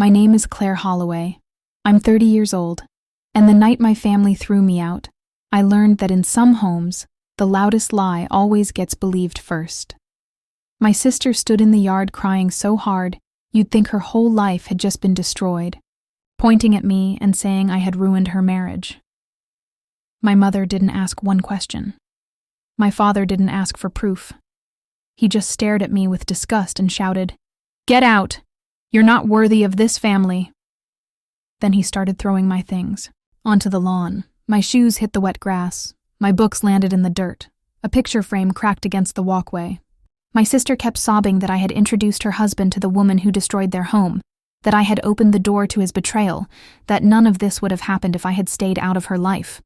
My name is Claire Holloway. I'm 30 years old, and the night my family threw me out, I learned that in some homes, the loudest lie always gets believed first. My sister stood in the yard crying so hard, you'd think her whole life had just been destroyed, pointing at me and saying I had ruined her marriage. My mother didn't ask one question. My father didn't ask for proof. He just stared at me with disgust and shouted, "Get out! You're not worthy of this family." Then he started throwing my things onto the lawn. My shoes hit the wet grass. My books landed in the dirt. A picture frame cracked against the walkway. My sister kept sobbing that I had introduced her husband to the woman who destroyed their home, that I had opened the door to his betrayal, that none of this would have happened if I had stayed out of her life.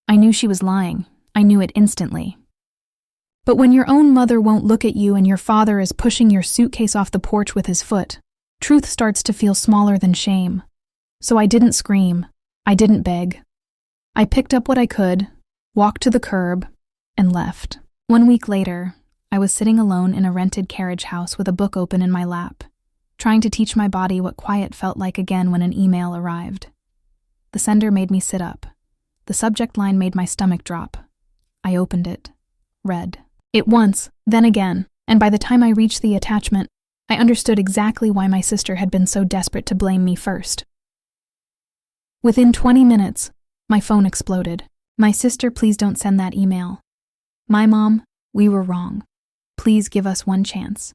I knew she was lying. I knew it instantly. But when your own mother won't look at you and your father is pushing your suitcase off the porch with his foot, truth starts to feel smaller than shame. So I didn't scream. I didn't beg. I picked up what I could, walked to the curb, and left. 1 week later, I was sitting alone in a rented carriage house with a book open in my lap, trying to teach my body what quiet felt like again when an email arrived. The sender made me sit up. The subject line made my stomach drop. I opened it, read it once, then again, and by the time I reached the attachment, I understood exactly why my sister had been so desperate to blame me first. Within 20 minutes, my phone exploded. "My sister, please don't send that email. My mom, we were wrong. Please give us one chance.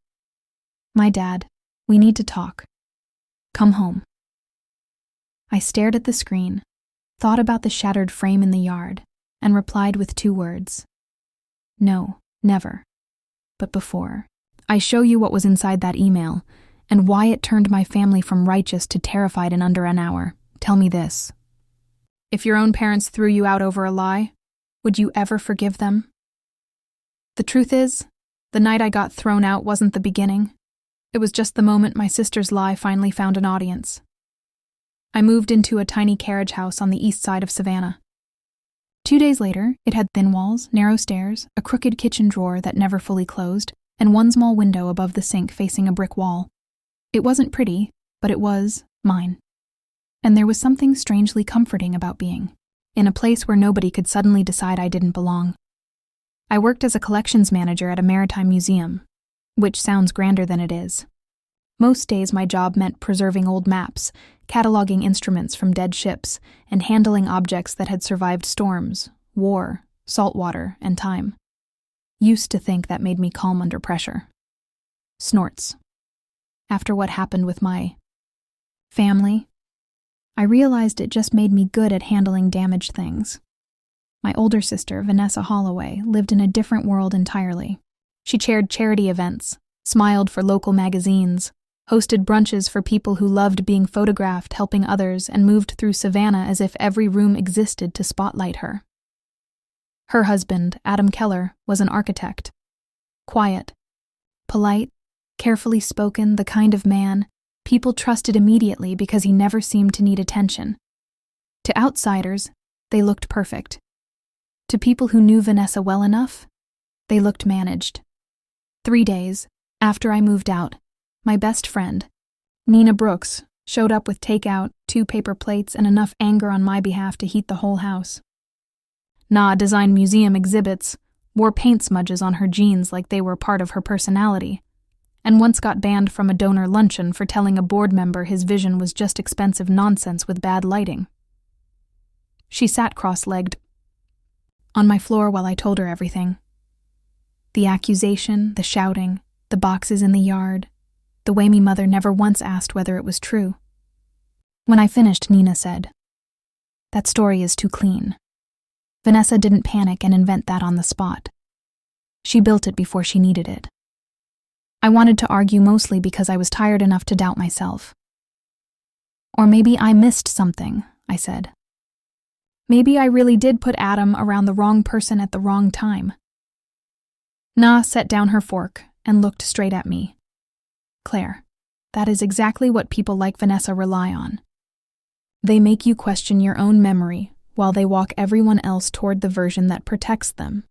My dad, we need to talk. Come home." I stared at the screen, thought about the shattered frame in the yard, and replied with 2 words. "No, never. But before I show you what was inside that email, and why it turned my family from righteous to terrified in under an hour, tell me this. If your own parents threw you out over a lie, would you ever forgive them?" The truth is, the night I got thrown out wasn't the beginning. It was just the moment my sister's lie finally found an audience. I moved into a tiny carriage house on the east side of Savannah. 2 days later, it had thin walls, narrow stairs, a crooked kitchen drawer that never fully closed, and one small window above the sink facing a brick wall. It wasn't pretty, but it was mine. And there was something strangely comforting about being in a place where nobody could suddenly decide I didn't belong. I worked as a collections manager at a maritime museum, which sounds grander than it is. Most days my job meant preserving old maps, cataloging instruments from dead ships, and handling objects that had survived storms, war, saltwater, and time. Used to think that made me calm under pressure. Snorts. After what happened with my family, I realized it just made me good at handling damaged things. My older sister, Vanessa Holloway, lived in a different world entirely. She chaired charity events, smiled for local magazines, hosted brunches for people who loved being photographed, helping others, and moved through Savannah as if every room existed to spotlight her. Her husband, Adam Keller, was an architect. Quiet, polite, carefully spoken, the kind of man people trusted immediately because he never seemed to need attention. To outsiders, they looked perfect. To people who knew Vanessa well enough, they looked managed. 3 days after I moved out, my best friend, Nina Brooks, showed up with takeout, 2 paper plates, and enough anger on my behalf to heat the whole house. Na designed museum exhibits, wore paint smudges on her jeans like they were part of her personality, and once got banned from a donor luncheon for telling a board member his vision was just expensive nonsense with bad lighting. She sat cross-legged on my floor while I told her everything. The accusation, the shouting, the boxes in the yard, the way me mother never once asked whether it was true. When I finished, Nina said, "That story is too clean. Vanessa didn't panic and invent that on the spot. She built it before she needed it." I wanted to argue mostly because I was tired enough to doubt myself. "Or maybe I missed something," I said. "Maybe I really did put Adam around the wrong person at the wrong time." Na set down her fork and looked straight at me. "Claire, that is exactly what people like Vanessa rely on. They make you question your own memory while they walk everyone else toward the version that protects them."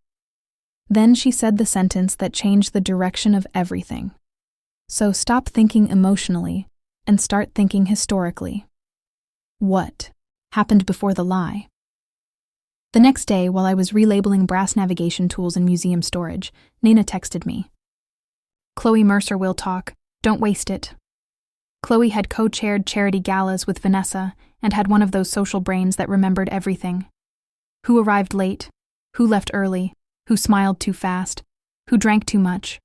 Then she said the sentence that changed the direction of everything. "So stop thinking emotionally and start thinking historically. What happened before the lie? The next day, while I was relabeling brass navigation tools in museum storage, Nina texted me. Chloe Mercer will talk. Don't waste it. Chloe had co-chaired charity galas with Vanessa and had one of those social brains that remembered everything. Who arrived late, who left early, who smiled too fast, who drank too much,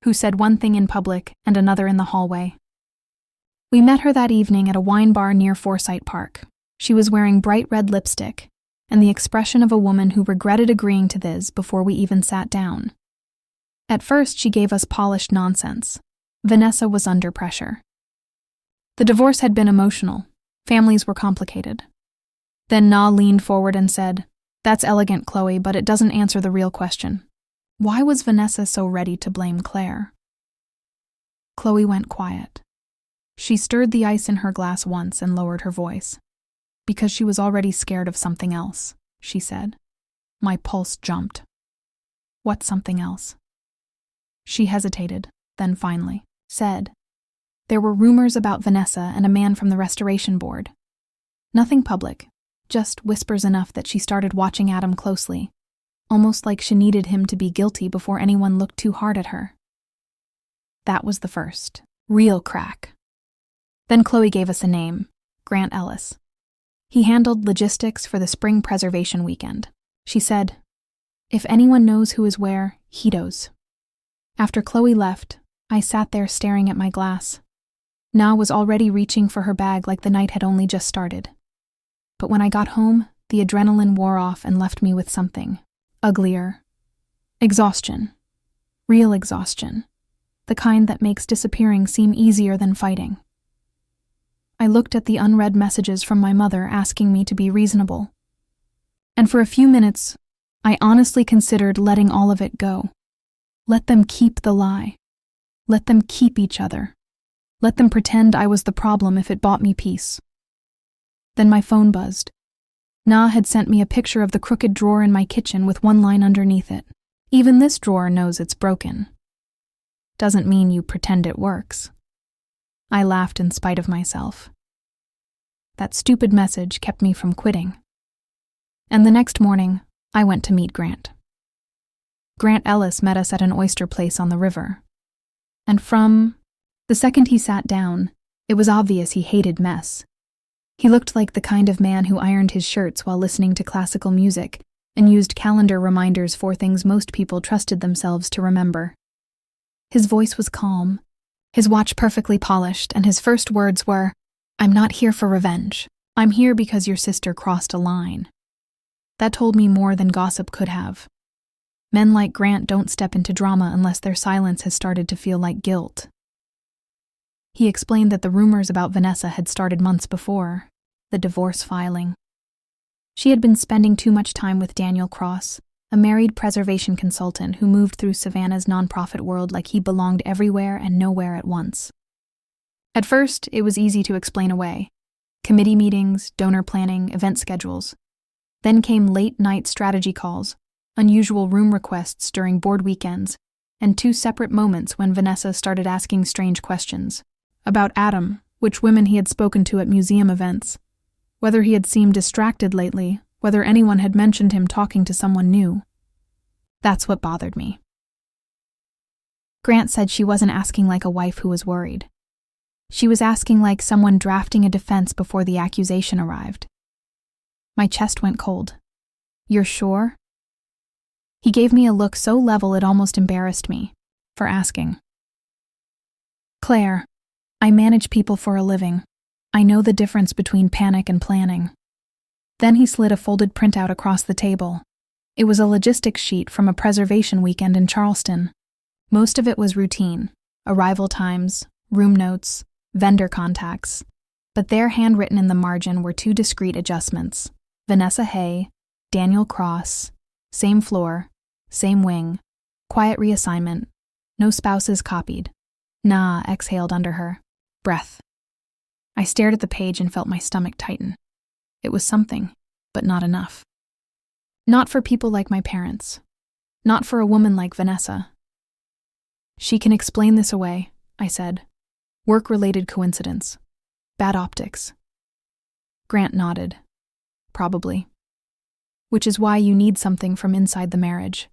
who said one thing in public and another in the hallway. We met her that evening at a wine bar near Forsyth Park. She was wearing bright red lipstick and the expression of a woman who regretted agreeing to this before we even sat down. At first, she gave us polished nonsense. Vanessa was under pressure. The divorce had been emotional. Families were complicated. Then Na leaned forward and said, "That's elegant, Chloe, but it doesn't answer the real question. Why was Vanessa so ready to blame Claire?" Chloe went quiet. She stirred the ice in her glass once and lowered her voice. "Because she was already scared of something else," she said. My pulse jumped. "What something else?" She hesitated, then finally said, "There were rumors about Vanessa and a man from the Restoration Board. Nothing public, just whispers enough that she started watching Adam closely, almost like she needed him to be guilty before anyone looked too hard at her." That was the first, real crack. Then Chloe gave us a name, Grant Ellis. He handled logistics for the spring preservation weekend. She said, "If anyone knows who is where, he knows." After Chloe left, I sat there staring at my glass. Na was already reaching for her bag like the night had only just started. But when I got home, the adrenaline wore off and left me with something uglier. Exhaustion. Real exhaustion. The kind that makes disappearing seem easier than fighting. I looked at the unread messages from my mother asking me to be reasonable. And for a few minutes, I honestly considered letting all of it go. Let them keep the lie. Let them keep each other. Let them pretend I was the problem if it bought me peace. Then my phone buzzed. Na had sent me a picture of the crooked drawer in my kitchen with one line underneath it. "Even this drawer knows it's broken. Doesn't mean you pretend it works." I laughed in spite of myself. That stupid message kept me from quitting. And the next morning, I went to meet Grant. Grant Ellis met us at an oyster place on the river. And from the second he sat down, it was obvious he hated mess. He looked like the kind of man who ironed his shirts while listening to classical music and used calendar reminders for things most people trusted themselves to remember. His voice was calm, his watch perfectly polished, and his first words were, "I'm not here for revenge. I'm here because your sister crossed a line." That told me more than gossip could have. Men like Grant don't step into drama unless their silence has started to feel like guilt. He explained that the rumors about Vanessa had started months before, the divorce filing. She had been spending too much time with Daniel Cross, a married preservation consultant who moved through Savannah's nonprofit world like he belonged everywhere and nowhere at once. At first, it was easy to explain away. Committee meetings, donor planning, event schedules. Then came late-night strategy calls, unusual room requests during board weekends, and 2 separate moments when Vanessa started asking strange questions. About Adam, which women he had spoken to at museum events, whether he had seemed distracted lately, whether anyone had mentioned him talking to someone new. That's what bothered me. Grant said she wasn't asking like a wife who was worried. She was asking like someone drafting a defense before the accusation arrived. My chest went cold. "You're sure?" He gave me a look so level it almost embarrassed me for asking. "Claire, I manage people for a living. I know the difference between panic and planning." Then he slid a folded printout across the table. It was a logistics sheet from a preservation weekend in Charleston. Most of it was routine: arrival times, room notes, vendor contacts. But there, handwritten in the margin, were 2 discrete adjustments: Vanessa Hay, Daniel Cross, same floor, same wing, quiet reassignment, no spouses copied. Na exhaled under her breath. I stared at the page and felt my stomach tighten. It was something, but not enough. Not for people like my parents. Not for a woman like Vanessa. "She can explain this away," I said. "Work-related coincidence. Bad optics. Grant nodded. Probably. Which is why you need something from inside the marriage.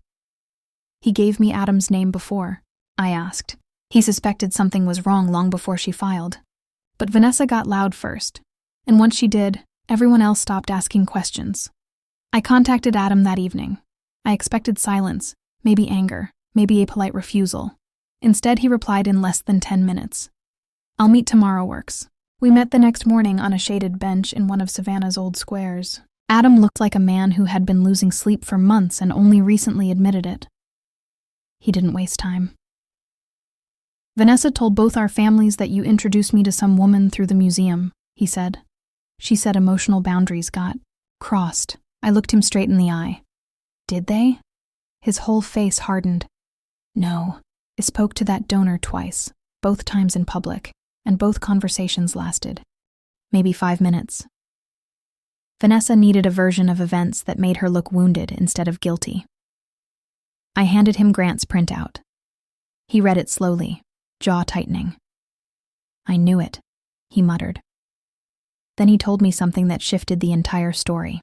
He gave me Adam's name before, I asked. He suspected something was wrong long before she filed. But Vanessa got loud first, and once she did, everyone else stopped asking questions. I contacted Adam that evening. I expected silence, maybe anger, maybe a polite refusal. Instead, he replied in less than 10 minutes. I'll meet tomorrow works. We met the next morning on a shaded bench in one of Savannah's old squares. Adam looked like a man who had been losing sleep for months and only recently admitted it. He didn't waste time. Vanessa told both our families that you introduced me to some woman through the museum, he said. She said emotional boundaries got crossed. I looked him straight in the eye. Did they? His whole face hardened. No. I spoke to that donor twice, both times in public, and both conversations lasted maybe 5 minutes. Vanessa needed a version of events that made her look wounded instead of guilty. I handed him Grant's printout. He read it slowly, jaw tightening. I knew it, he muttered. Then he told me something that shifted the entire story.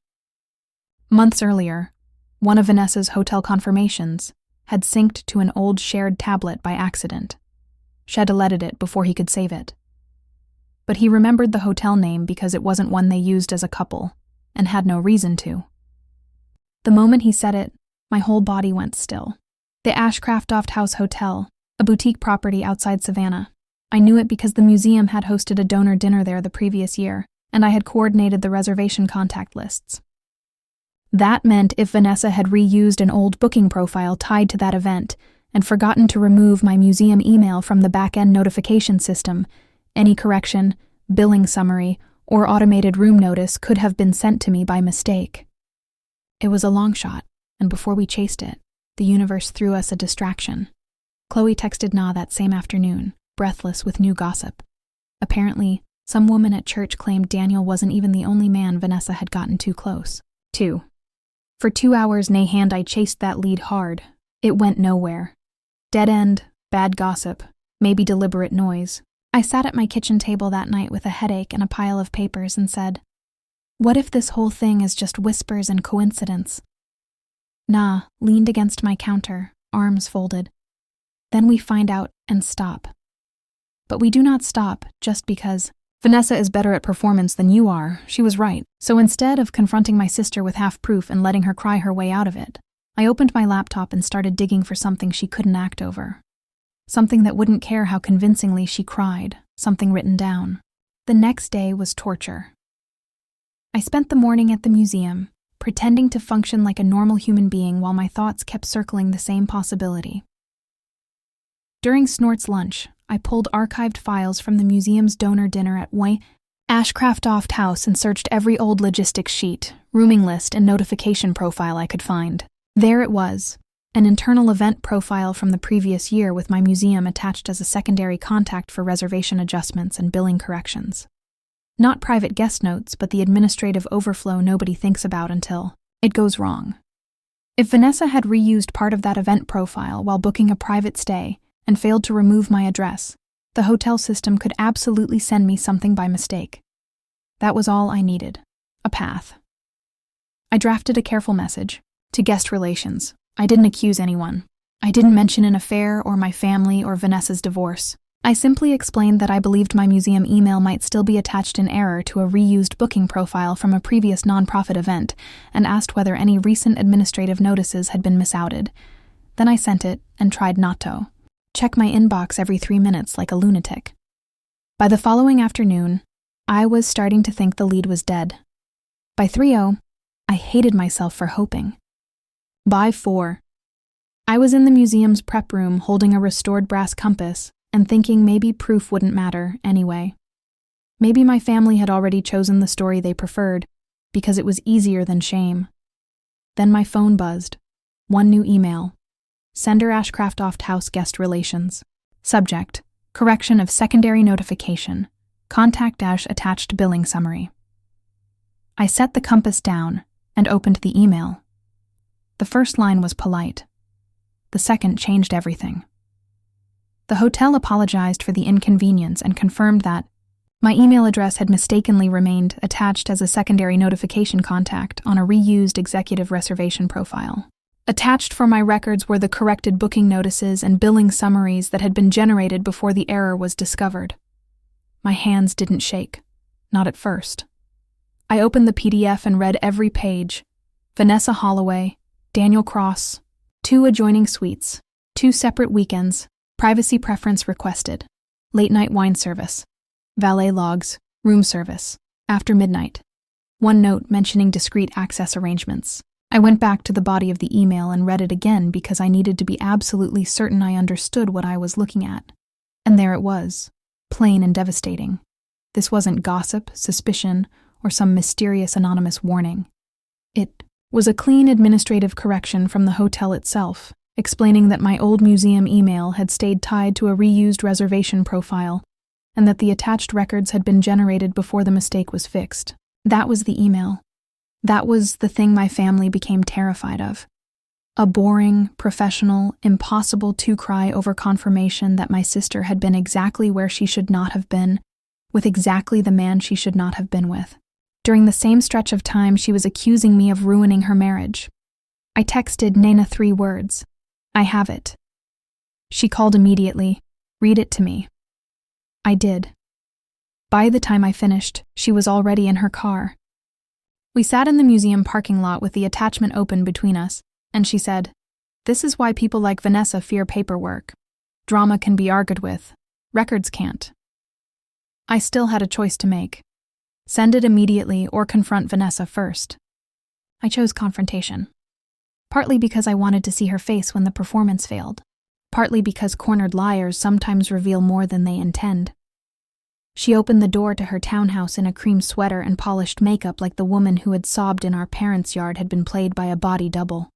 Months earlier, one of Vanessa's hotel confirmations had synced to an old shared tablet by accident. Shed deleted it before he could save it. But he remembered the hotel name because it wasn't one they used as a couple, and had no reason to. The moment he said it, my whole body went still. The Ashcraft House Hotel, a boutique property outside Savannah. I knew it because the museum had hosted a donor dinner there the previous year, and I had coordinated the reservation contact lists. That meant if Vanessa had reused an old booking profile tied to that event and forgotten to remove my museum email from the back-end notification system, any correction, billing summary, or automated room notice could have been sent to me by mistake. It was a long shot, and before we chased it, the universe threw us a distraction. Chloe texted Na that same afternoon, breathless with new gossip. Apparently, some woman at church claimed Daniel wasn't even the only man Vanessa had gotten too close to. For 2 hours Nahand I chased that lead hard. It went nowhere. Dead end, bad gossip, maybe deliberate noise. I sat at my kitchen table that night with a headache and a pile of papers and said, what if this whole thing is just whispers and coincidence? Na leaned against my counter, arms folded. Then we find out and stop. But we do not stop just because Vanessa is better at performance than you are. She was right. So instead of confronting my sister with half-proof and letting her cry her way out of it, I opened my laptop and started digging for something she couldn't act over. Something that wouldn't care how convincingly she cried, something written down. The next day was torture. I spent the morning at the museum, pretending to function like a normal human being while my thoughts kept circling the same possibility. During Snort's lunch, I pulled archived files from the museum's donor dinner at Ashcraft House and searched every old logistics sheet, rooming list, and notification profile I could find. There it was, an internal event profile from the previous year with my museum attached as a secondary contact for reservation adjustments and billing corrections. Not private guest notes, but the administrative overflow nobody thinks about until it goes wrong. If Vanessa had reused part of that event profile while booking a private stay and failed to remove my address, the hotel system could absolutely send me something by mistake. That was all I needed, a path. I drafted a careful message to guest relations. I didn't accuse anyone. I didn't mention an affair or my family or Vanessa's divorce. I simply explained that I believed my museum email might still be attached in error to a reused booking profile from a previous nonprofit event and asked whether any recent administrative notices had been misouted. Then I sent it and tried not to check my inbox every 3 minutes like a lunatic. By the following afternoon, I was starting to think the lead was dead. By 3:00, I hated myself for hoping. By 4, I was in the museum's prep room holding a restored brass compass and thinking maybe proof wouldn't matter anyway. Maybe my family had already chosen the story they preferred because it was easier than shame. Then my phone buzzed. One new email. Sender Ashcraft House Guest Relations. Subject: Correction of secondary notification. Contact attached billing summary. I set the compass down and opened the email. The first line was polite. The second changed everything. The hotel apologized for the inconvenience and confirmed that My email address had mistakenly remained attached as a secondary notification contact on a reused executive reservation profile. Attached for my records were the corrected booking notices and billing summaries that had been generated before the error was discovered. My hands didn't shake. Not at first. I opened the PDF and read every page. Vanessa Holloway, Daniel Cross, 2 adjoining suites, 2 separate weekends, privacy preference requested, late-night wine service, valet logs, room service, after midnight. 1 note mentioning discreet access arrangements. I went back to the body of the email and read it again because I needed to be absolutely certain I understood what I was looking at. And there it was, plain and devastating. This wasn't gossip, suspicion, or some mysterious anonymous warning. It was a clean administrative correction from the hotel itself, explaining that my old museum email had stayed tied to a reused reservation profile and that the attached records had been generated before the mistake was fixed. That was the email. That was the thing my family became terrified of. A boring, professional, impossible to-cry over confirmation that my sister had been exactly where she should not have been, with exactly the man she should not have been with. During the same stretch of time, she was accusing me of ruining her marriage. I texted Nana 3 words. I have it. She called immediately. Read it to me. I did. By the time I finished, she was already in her car. We sat in the museum parking lot with the attachment open between us, and she said, "This is why people like Vanessa fear paperwork. Drama can be argued with. Records can't." I still had a choice to make. Send it immediately or confront Vanessa first. I chose confrontation. Partly because I wanted to see her face when the performance failed. Partly because cornered liars sometimes reveal more than they intend. She opened the door to her townhouse in a cream sweater and polished makeup like the woman who had sobbed in our parents' yard had been played by a body double.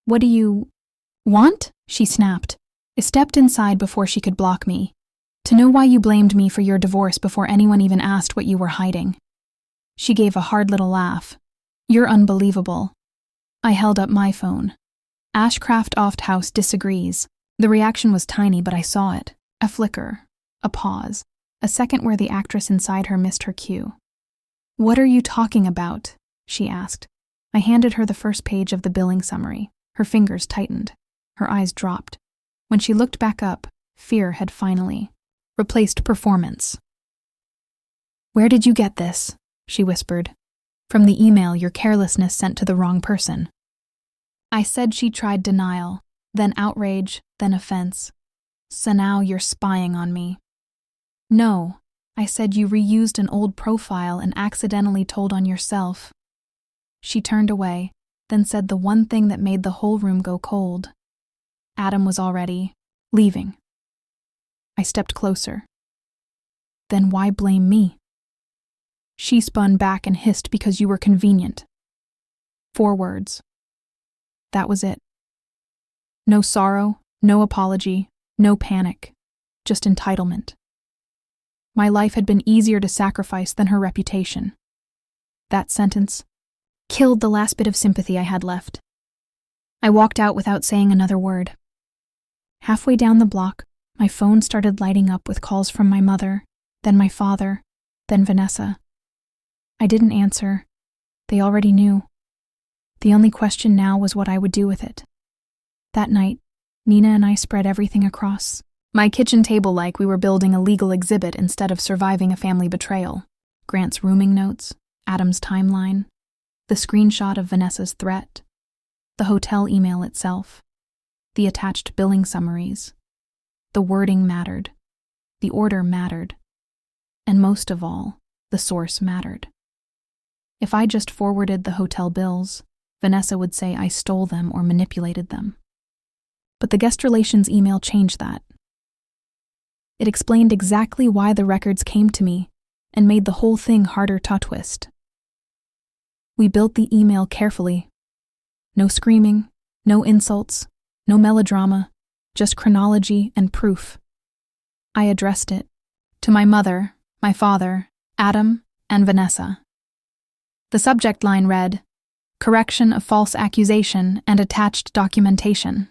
"What do you want?" she snapped. I stepped inside before she could block me. "To know why you blamed me for your divorce before anyone even asked what you were hiding." She gave a hard little laugh. "You're unbelievable." I held up my phone. Ashcraft Oft House disagrees. The reaction was tiny, but I saw it. A flicker. A pause. A second where the actress inside her missed her cue. "What are you talking about?" she asked. I handed her the first page of the billing summary. Her fingers tightened. Her eyes dropped. When she looked back up, fear had finally replaced performance. "Where did you get this?" she whispered. "From the email your carelessness sent to the wrong person." I said she tried denial, then outrage, then offense. "So now you're spying on me." "No," I said, "you reused an old profile and accidentally told on yourself." She turned away, then said the one thing that made the whole room go cold. Adam was already leaving. I stepped closer. "Then why blame me?" She spun back and hissed, "Because you were convenient." 4 words. That was it. No sorrow, no apology, no panic, just entitlement. My life had been easier to sacrifice than her reputation. That sentence killed the last bit of sympathy I had left. I walked out without saying another word. Halfway down the block, my phone started lighting up with calls from my mother, then my father, then Vanessa. I didn't answer. They already knew. The only question now was what I would do with it. That night, Nina and I spread everything across my kitchen table like we were building a legal exhibit instead of surviving a family betrayal. Grant's rooming notes, Adam's timeline, the screenshot of Vanessa's threat, the hotel email itself, the attached billing summaries. The wording mattered, the order mattered, and most of all, the source mattered. If I just forwarded the hotel bills, Vanessa would say I stole them or manipulated them. But the guest relations email changed that. It explained exactly why the records came to me and made the whole thing harder to twist. We built the email carefully. No screaming, no insults, no melodrama, just chronology and proof. I addressed it to my mother, my father, Adam, and Vanessa. The subject line read, "Correction of false accusation and attached documentation."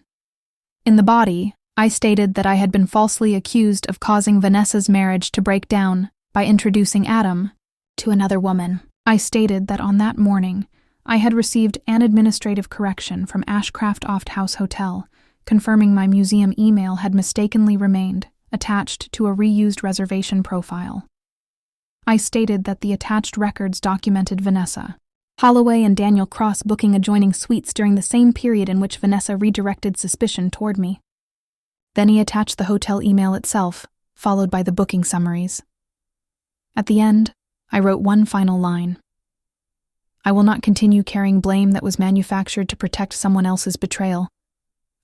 In the body, I stated that I had been falsely accused of causing Vanessa's marriage to break down by introducing Adam to another woman. I stated that on that morning, I had received an administrative correction from Ashcraft Oft House Hotel, confirming my museum email had mistakenly remained attached to a reused reservation profile. I stated that the attached records documented Vanessa, Holloway, and Daniel Cross booking adjoining suites during the same period in which Vanessa redirected suspicion toward me. Then he attached the hotel email itself, followed by the booking summaries. At the end, I wrote one final line. I will not continue carrying blame that was manufactured to protect someone else's betrayal.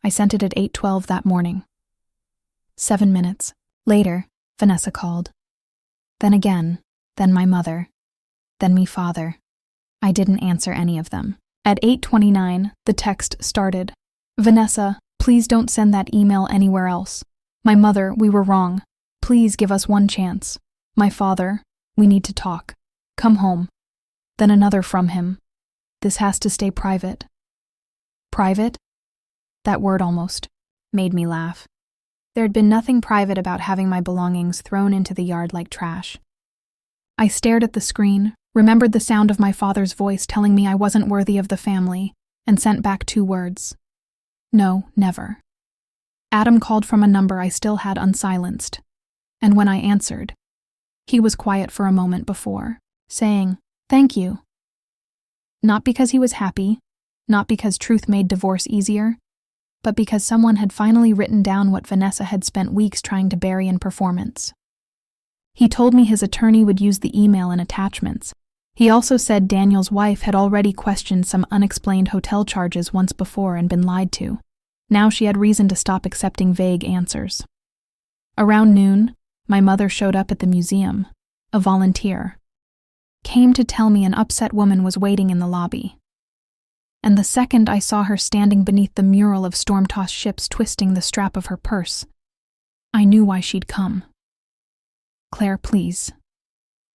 I sent it at 8:12 that morning. 7 minutes later, Vanessa called. Then again, then my mother, then me father. I didn't answer any of them. At 8:29, the text started. Vanessa, please don't send that email anywhere else. My mother, we were wrong. Please give us one chance. My father, we need to talk. Come home. Then another from him. This has to stay private. Private? That word almost made me laugh. There had been nothing private about having my belongings thrown into the yard like trash. I stared at the screen, remembered the sound of my father's voice telling me I wasn't worthy of the family, and sent back 2 words. No, never. Adam called from a number I still had unsilenced, and when I answered, he was quiet for a moment before, saying, "Thank you." Not because he was happy, not because truth made divorce easier, but because someone had finally written down what Vanessa had spent weeks trying to bury in performance. He told me his attorney would use the email and attachments. He also said Daniel's wife had already questioned some unexplained hotel charges once before and been lied to. Now she had reason to stop accepting vague answers. Around noon, my mother showed up at the museum, a volunteer. Came to tell me an upset woman was waiting in the lobby. And the second I saw her standing beneath the mural of storm-tossed ships twisting the strap of her purse, I knew why she'd come. "Claire, please,"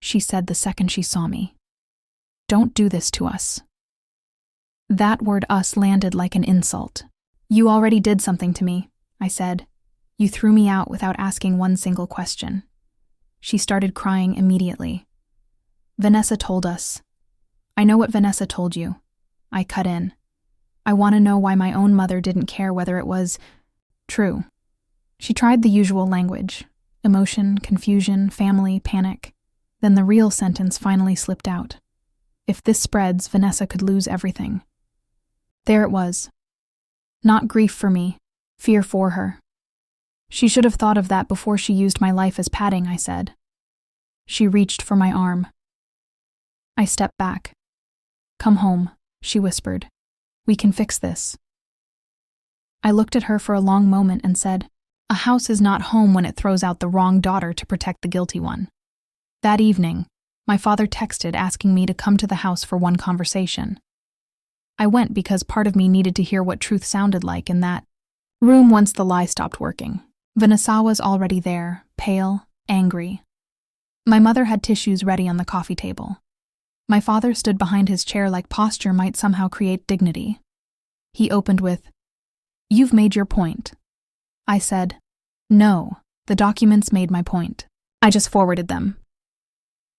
she said the second she saw me. "Don't do this to us." That word "us" landed like an insult. "You already did something to me," I said. "You threw me out without asking one single question." She started crying immediately. "Vanessa told us." "I know what Vanessa told you." I cut in. "I want to know why my own mother didn't care whether it was true." She tried the usual language: emotion, confusion, family, panic. Then the real sentence finally slipped out. If this spreads, Vanessa could lose everything. There it was. Not grief for me, fear for her. She should have thought of that before she used my life as padding, I said. She reached for my arm. I stepped back. "Come home," she whispered. "We can fix this." I looked at her for a long moment and said, "A house is not home when it throws out the wrong daughter to protect the guilty one." That evening, my father texted asking me to come to the house for one conversation. I went because part of me needed to hear what truth sounded like in that room once the lie stopped working. Vanessa was already there, pale, angry. My mother had tissues ready on the coffee table. My father stood behind his chair like posture might somehow create dignity. He opened with, "You've made your point." I said, "No, the documents made my point. I just forwarded them."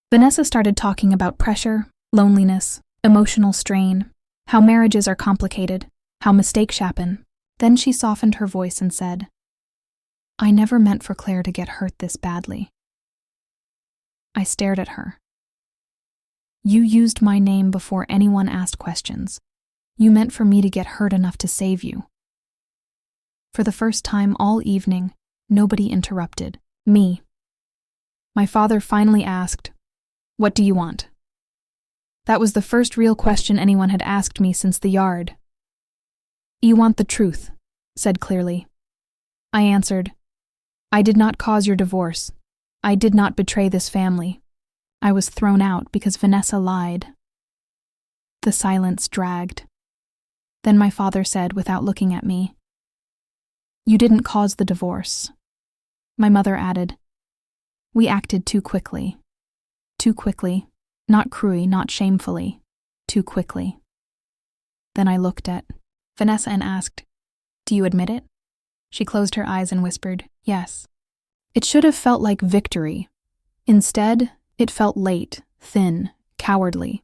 Vanessa started talking about pressure, loneliness, emotional strain, how marriages are complicated, how mistakes happen. Then she softened her voice and said, "I never meant for Claire to get hurt this badly." I stared at her. "You used my name before anyone asked questions. You meant for me to get hurt enough to save you." For the first time all evening, nobody interrupted me. My father finally asked, "What do you want?" That was the first real question anyone had asked me since the yard. "You want the truth," said clearly. I answered, "I did not cause your divorce. I did not betray this family. I was thrown out because Vanessa lied." The silence dragged. Then my father said, without looking at me, "You didn't cause the divorce." My mother added, "We acted too quickly. Too quickly. Not cruelly, not shamefully. Too quickly." Then I looked at Vanessa and asked, "Do you admit it?" She closed her eyes and whispered, "Yes." It should have felt like victory. Instead, it felt late, thin, cowardly.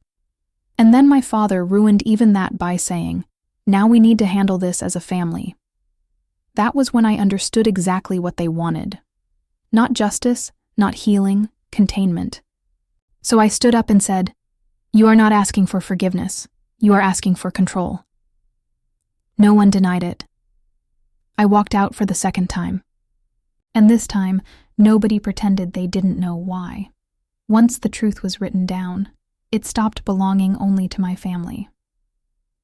And then my father ruined even that by saying, "Now we need to handle this as a family." That was when I understood exactly what they wanted. Not justice, not healing, containment. So I stood up and said, "You are not asking for forgiveness. You are asking for control." No one denied it. I walked out for the second time. And this time, nobody pretended they didn't know why. Once the truth was written down, it stopped belonging only to my family.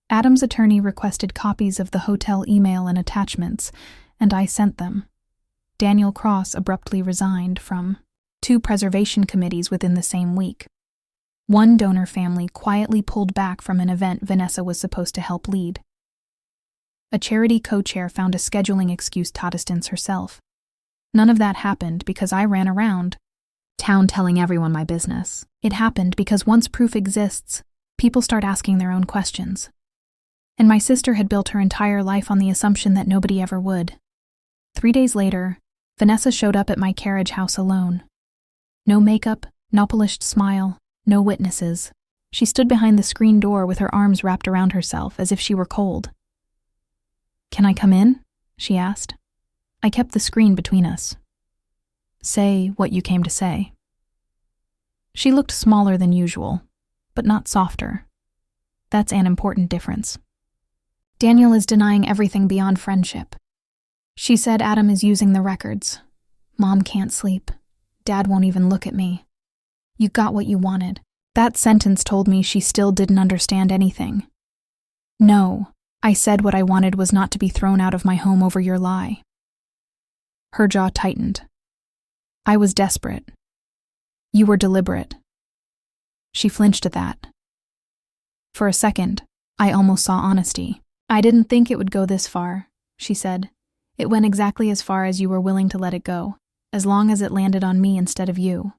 Adam's attorney requested copies of the hotel email and attachments, and I sent them. Daniel Cross abruptly resigned from 2 preservation committees within the same week. One donor family quietly pulled back from an event Vanessa was supposed to help lead. A charity co-chair found a scheduling excuse to distance herself. None of that happened because I ran around town telling everyone my business. It happened because once proof exists, people start asking their own questions. And my sister had built her entire life on the assumption that nobody ever would. 3 days later, Vanessa showed up at my carriage house alone. No makeup, no polished smile, no witnesses. She stood behind the screen door with her arms wrapped around herself as if she were cold. "Can I come in?" she asked. I kept the screen between us. "Say what you came to say." She looked smaller than usual, but not softer. That's an important difference. "Daniel is denying everything beyond friendship. She said Adam is using the records. Mom can't sleep. Dad won't even look at me. You got what you wanted." That sentence told me she still didn't understand anything. "No, I said what I wanted was not to be thrown out of my home over your lie." Her jaw tightened. "I was desperate. You were deliberate." She flinched at that. For a second, I almost saw honesty. "I didn't think it would go this far," she said. "It went exactly as far as you were willing to let it go, as long as it landed on me instead of you."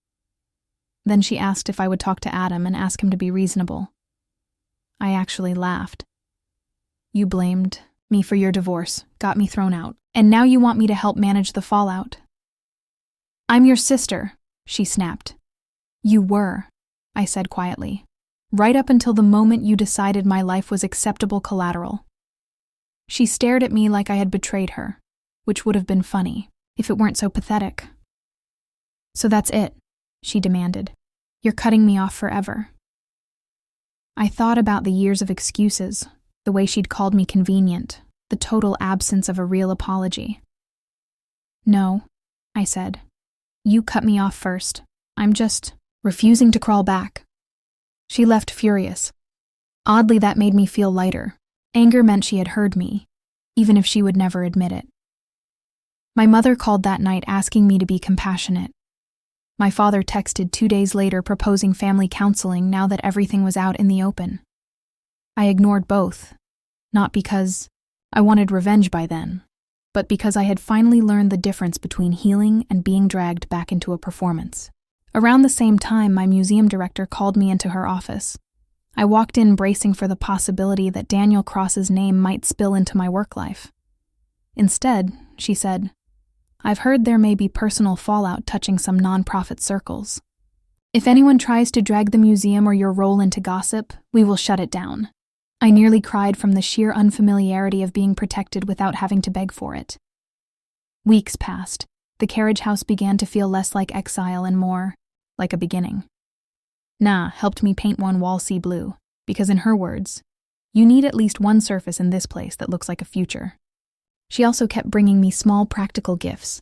Then she asked if I would talk to Adam and ask him to be reasonable. I actually laughed. "You blamed me for your divorce, got me thrown out, and now you want me to help manage the fallout." "I'm your sister," she snapped. "You were," I said quietly, "right up until the moment you decided my life was acceptable collateral." She stared at me like I had betrayed her, which would have been funny if it weren't so pathetic. "So that's it," she demanded. "You're cutting me off forever." I thought about the years of excuses, the way she'd called me convenient, the total absence of a real apology. "No," I said. "You cut me off first. I'm just refusing to crawl back." She left furious. Oddly, that made me feel lighter. Anger meant she had heard me, even if she would never admit it. My mother called that night asking me to be compassionate. My father texted 2 days later proposing family counseling now that everything was out in the open. I ignored both, not because I wanted revenge by then, but because I had finally learned the difference between healing and being dragged back into a performance. Around the same time, my museum director called me into her office. I walked in bracing for the possibility that Daniel Cross's name might spill into my work life. Instead, she said, "I've heard there may be personal fallout touching some nonprofit circles. If anyone tries to drag the museum or your role into gossip, we will shut it down." I nearly cried from the sheer unfamiliarity of being protected without having to beg for it. Weeks passed. The carriage house began to feel less like exile and more like a beginning. Na helped me paint one wall sea blue, because in her words, "You need at least one surface in this place that looks like a future." She also kept bringing me small practical gifts: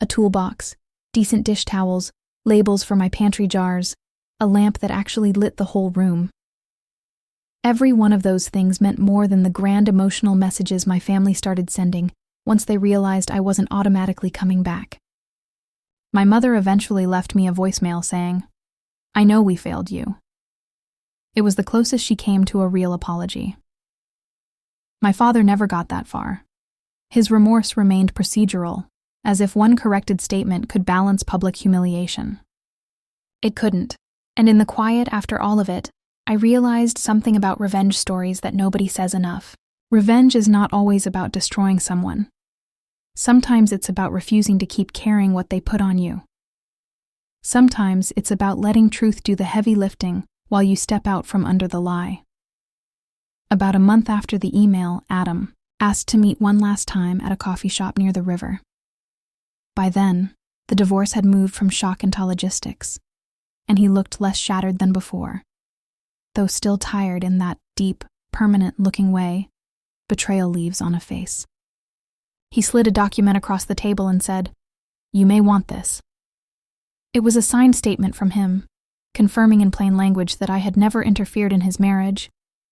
a toolbox, decent dish towels, labels for my pantry jars, a lamp that actually lit the whole room. Every one of those things meant more than the grand emotional messages my family started sending once they realized I wasn't automatically coming back. My mother eventually left me a voicemail saying, "I know we failed you." It was the closest she came to a real apology. My father never got that far. His remorse remained procedural, as if one corrected statement could balance public humiliation. It couldn't, and in the quiet after all of it, I realized something about revenge stories that nobody says enough. Revenge is not always about destroying someone. Sometimes it's about refusing to keep carrying what they put on you. Sometimes it's about letting truth do the heavy lifting while you step out from under the lie. About a month after the email, Adam asked to meet one last time at a coffee shop near the river. By then, the divorce had moved from shock into logistics, and he looked less shattered than before. Though still tired in that deep, permanent-looking way, betrayal leaves on a face. He slid a document across the table and said, "You may want this." It was a signed statement from him, confirming in plain language that I had never interfered in his marriage,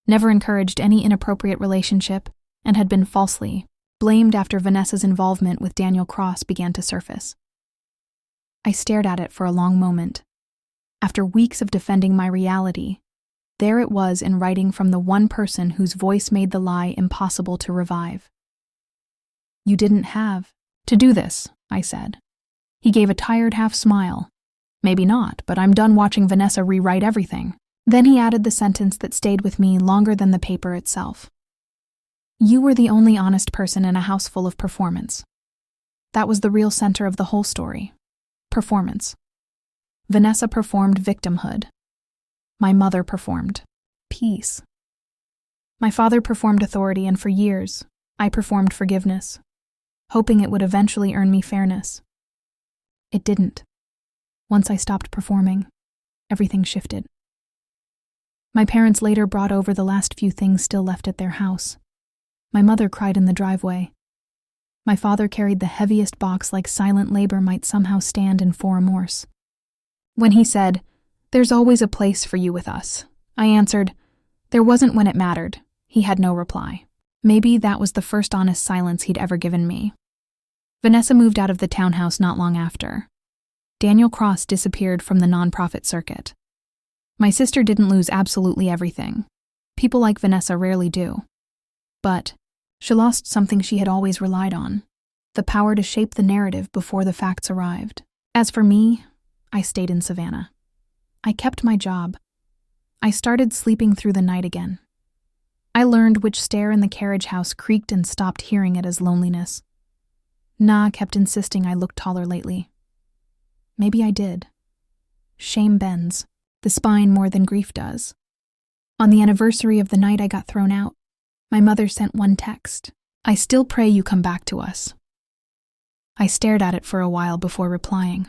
never encouraged any inappropriate relationship, and had been falsely blamed after Vanessa's involvement with Daniel Cross began to surface. I stared at it for a long moment. After weeks of defending my reality, there it was in writing from the one person whose voice made the lie impossible to revive. "You didn't have to do this," I said. He gave a tired half smile. "Maybe not, but I'm done watching Vanessa rewrite everything." Then he added the sentence that stayed with me longer than the paper itself. "You were the only honest person in a house full of performance." That was the real center of the whole story. Performance. Vanessa performed victimhood. My mother performed peace. My father performed authority, and for years, I performed forgiveness, hoping it would eventually earn me fairness. It didn't. Once I stopped performing, everything shifted. My parents later brought over the last few things still left at their house. My mother cried in the driveway. My father carried the heaviest box like silent labor might somehow stand in for remorse. When he said, "There's always a place for you with us," I answered, "There wasn't when it mattered." He had no reply. Maybe that was the first honest silence he'd ever given me. Vanessa moved out of the townhouse not long after. Daniel Cross disappeared from the nonprofit circuit. My sister didn't lose absolutely everything. People like Vanessa rarely do. But she lost something she had always relied on, the power to shape the narrative before the facts arrived. As for me, I stayed in Savannah. I kept my job. I started sleeping through the night again. I learned which stair in the carriage house creaked and stopped hearing it as loneliness. Na kept insisting I looked taller lately. Maybe I did. Shame bends the spine more than grief does. On the anniversary of the night I got thrown out, my mother sent one text: "I still pray you come back to us." I stared at it for a while before replying.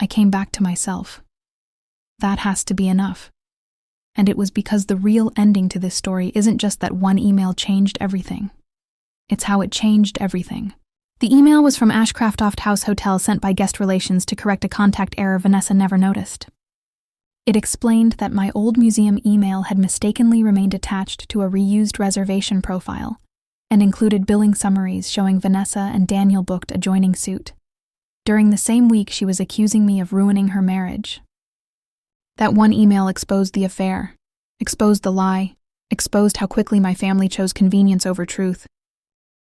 I came back to myself. That has to be enough. And it was because the real ending to this story isn't just that one email changed everything. It's how it changed everything. The email was from Ashcraft House Hotel, sent by guest relations to correct a contact error Vanessa never noticed. It explained that my old museum email had mistakenly remained attached to a reused reservation profile and included billing summaries showing Vanessa and Daniel booked a joining suit. During the same week, she was accusing me of ruining her marriage. That one email exposed the affair, exposed the lie, exposed how quickly my family chose convenience over truth.